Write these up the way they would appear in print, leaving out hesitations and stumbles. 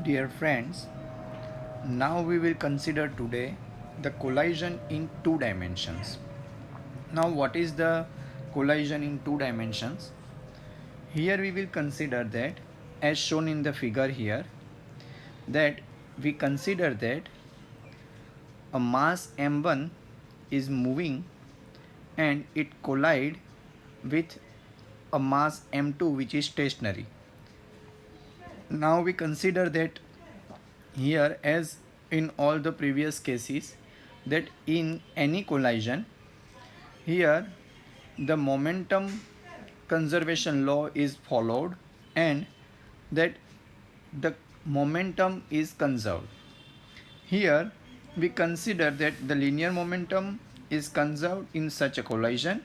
Dear friends, now we will consider today the collision in two dimensions. Now, what is the collision in two dimensions? Here we will consider that, as shown in the figure here, that we consider that a mass m1 is moving and it collide with a mass m2 which is stationary. Now we consider that here, as in all the previous cases, that in any collision, here the momentum conservation law is followed and that the momentum is conserved. Here we consider that the linear momentum is conserved in such a collision.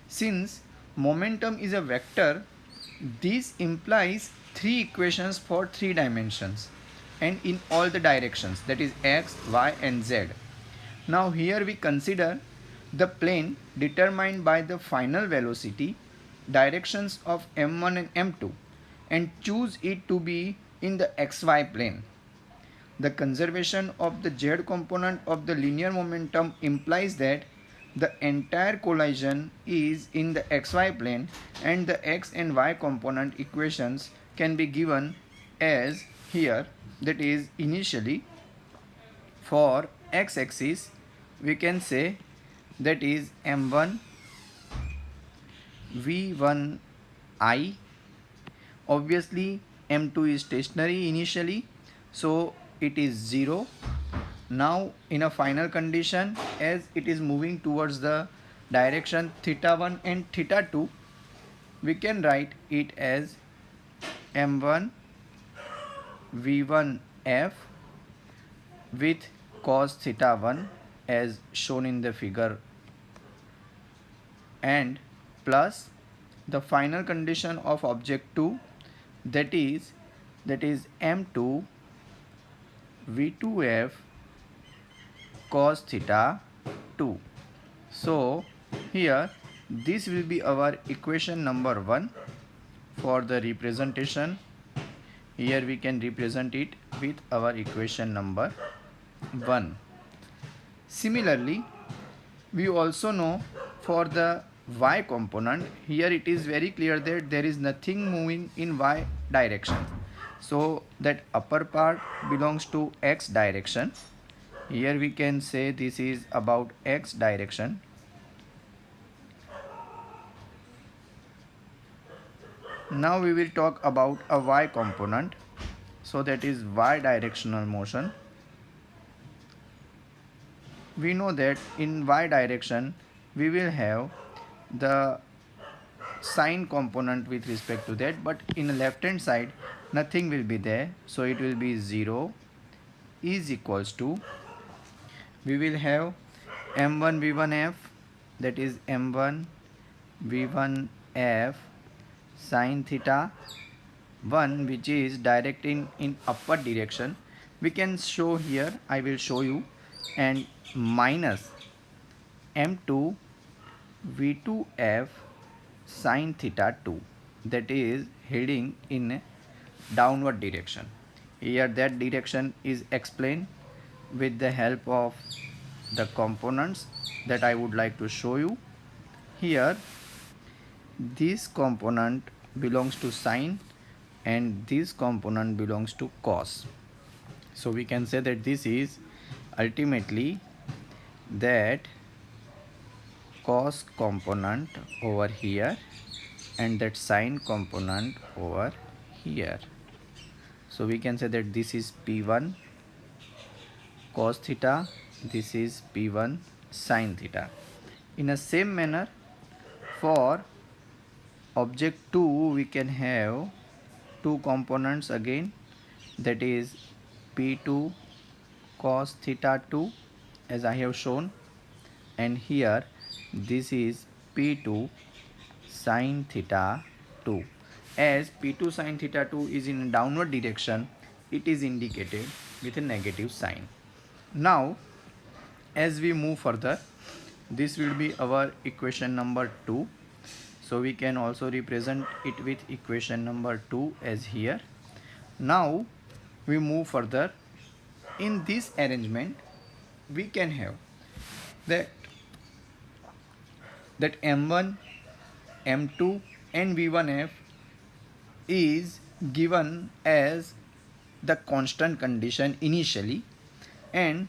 Since momentum is a vector, this implies three equations for three dimensions and in all the directions, that is x, y and z. Now here we consider the plane determined by the final velocity, directions of m1 and m2 and choose it to be in the xy plane. The conservation of the z component of the linear momentum implies that the entire collision is in the xy plane and the x and y component equations can be given as here, that is initially for x-axis we can say that is m1 v1I. Obviously m2 is stationary initially, so it is 0. Now in a final condition, as it is moving towards the direction theta 1 and theta 2, we can write it as m1 v1f with cos theta 1 as shown in the figure and plus the final condition of object 2, that is m2 v2f cos theta 2. So here this will be our equation number 1 for the representation. Here we can represent it with our equation number 1. Similarly, we also know for the y component, here it is very clear that there is nothing moving in y direction. So that upper part belongs to x direction. Here we can say this is about x direction. Now we will talk about a y component. So that is y directional motion. We know that in y direction we will have the sine component with respect to that, but in the left hand side nothing will be there, so it will be 0 is equals to, we will have m1 v1f, that is m1 v1f sine theta 1, which is directing in upward direction. We can show here, I will show you, and minus m2 v2f sine theta 2, that is heading in downward direction. Here that direction is explained with the help of the components that I would like to show you. Here this component belongs to sine and this component belongs to cos. So we can say that this is ultimately that cos component over here and that sine component over here. So we can say that this is P1 cos theta, this is P1 sine theta. In the same manner, for object 2 we can have two components again, that is P2 cos theta 2 as I have shown, and here this is P2 sine theta 2. As P2 sine theta 2 is in downward direction, it is indicated with a negative sign. Now as we move further, this will be our equation number 2. So we can also represent it with equation number 2 as here. Now we move further. In this arrangement, we can have that M1, M2 and V1F is given as the constant condition initially, and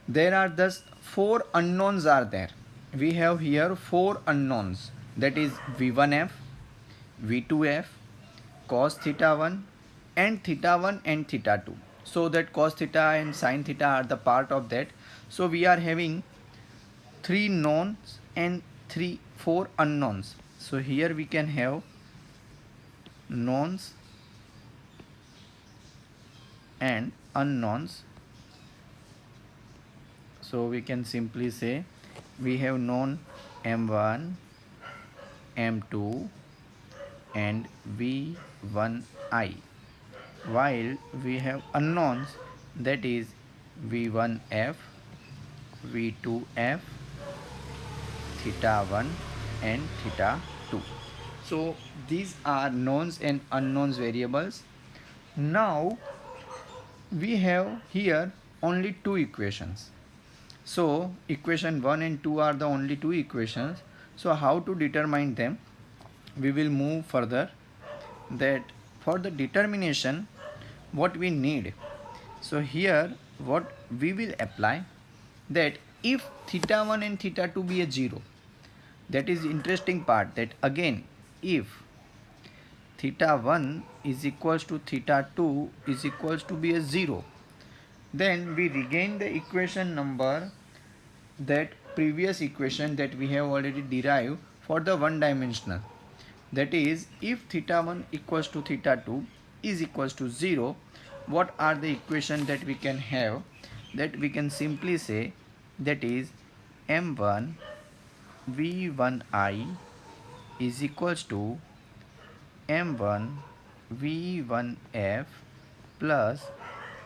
there are thus four unknowns are there. We have here four unknowns, that is V1F, V2F, cos theta 1 and theta 1 and theta 2. So that cos theta and sin theta are the part of that. So we are having three knowns and four unknowns. So here we can have knowns and unknowns. So we can simply say we have known M1, M2 and V1I, while we have unknowns, that is V1F, V2F, theta 1 and theta 2. So these are knowns and unknowns variables. Now we have here only two equations. So equation 1 and 2 are the only two equations. So how to determine them? We will move further, that for the determination what we need. So here what we will apply, that if theta 1 and theta 2 be a 0, that is interesting part, that again if theta 1 is equals to theta 2 is equals to be a 0, then we regain the equation number, that previous equation that we have already derived for the one dimensional. That is, if theta 1 equals to theta 2 is equals to 0, what are the equation that we can have? That we can simply say, that is M1 V1I is equals to M1 V1F plus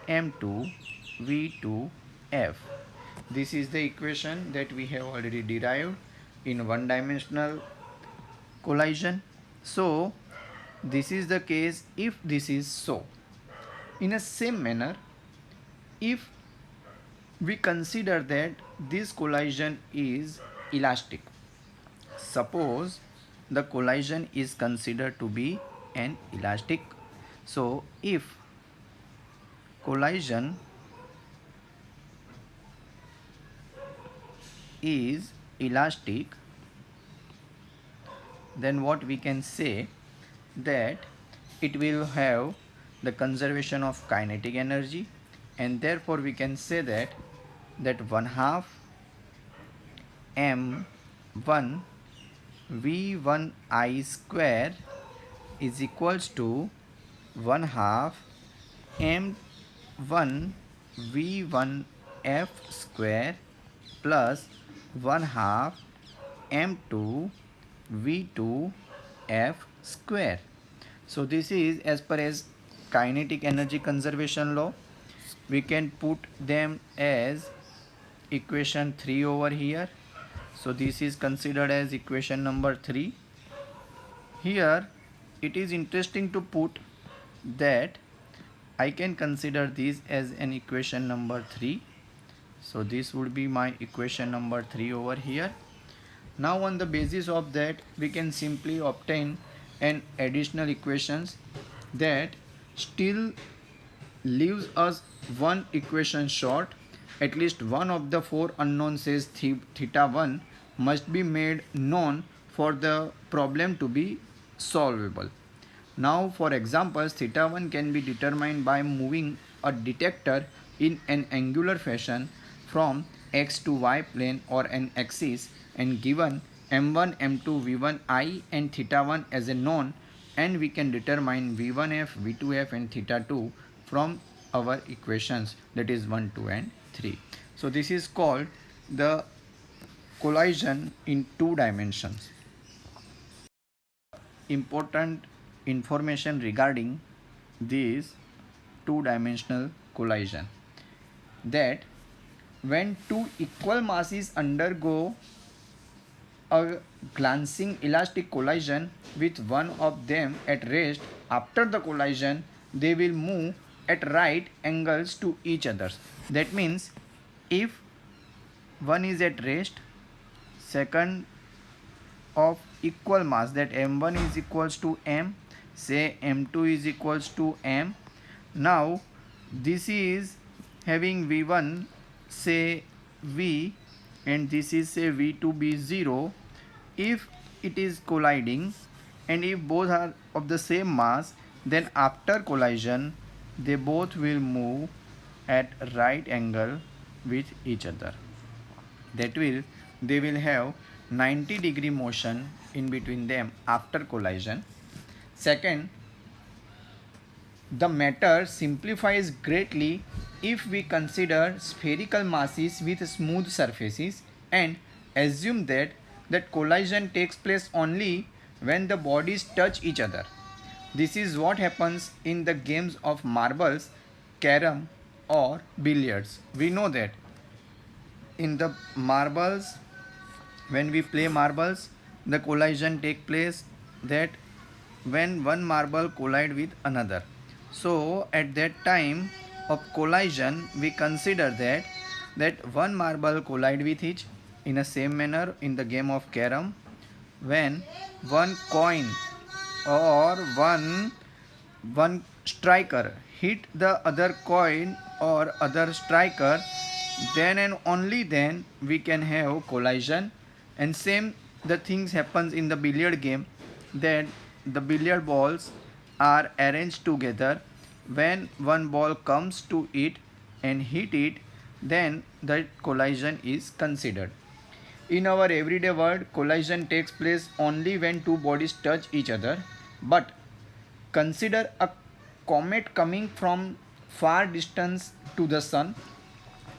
M2 V2F. This is the equation that we have already derived in one dimensional collision. So this is the case if this is so. In a same manner, if we consider that this collision is elastic, suppose the collision is considered to be an elastic. So if collision is elastic, then what we can say, that it will have the conservation of kinetic energy, and therefore we can say that 1/2 m1 v1I square is equals to 1/2 m1 v1f square plus 1/2 m2 v2f square. So this is as per as kinetic energy conservation law. We can put them as equation 3 over here. So this is considered as equation number 3. Here it is interesting to put that I can consider this as an equation number 3. So this would be my equation number 3 over here. Now on the basis of that, we can simply obtain an additional equations that still leaves us one equation short. At least one of the four unknowns says theta 1 must be made known for the problem to be solvable. Now for examples, theta 1 can be determined by moving a detector in an angular fashion from x to y plane or an axis, and given m1, m2, v1I and theta 1 as a known, and we can determine v1f, v2f and theta 2 from our equations, that is 1, 2 and 3. So this is called the collision in two dimensions. Important information regarding this two-dimensional collision, that when two equal masses undergo a glancing elastic collision with one of them at rest, after the collision they will move at right angles to each other. That means if one is at rest, second of equal mass, that m1 is equals to m, say m2 is equals to m. Now this is having v1 say v, and this is say v2 be 0. If it is colliding and if both are of the same mass, then after collision they both will move at right angle with each other. That will, they will have 90-degree motion in between them after collision. Second, the matter simplifies greatly if we consider spherical masses with smooth surfaces and assume that collision takes place only when the bodies touch each other. This is what happens in the games of marbles, carom or billiards. We know that in the marbles, when we play marbles, the collision take place that when one marble collide with another. So at that time of collision we consider that one marble collide with each. In the same manner in the game of carom, when one coin or one striker hit the other coin or other striker, then and only then we can have collision. And same the things happens in the billiard game, that the billiard balls are arranged together. When one ball comes to it and hit it, then the collision is considered. In our everyday world, collision takes place only when two bodies touch each other. But consider a comet coming from far distance to the sun,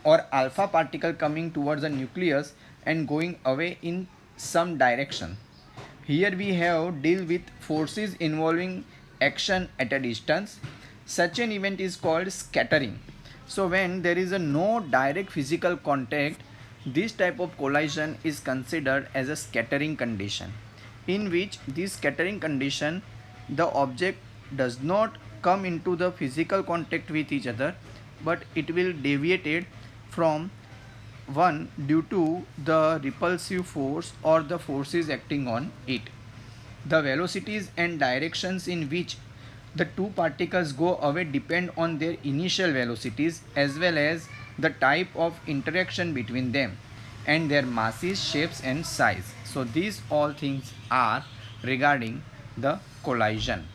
or alpha particle coming towards the nucleus and going away in some direction. Here we have deal with forces involving action at a distance. Such an event is called scattering. So when there is a no direct physical contact, this type of collision is considered as a scattering condition, in which this scattering condition, the object does not come into the physical contact with each other, but it will deviated from one due to the repulsive force or the forces acting on it. The velocities and directions in which the two particles go away depend on their initial velocities as well as the type of interaction between them and their masses, shapes and size. So these all things are regarding the collision.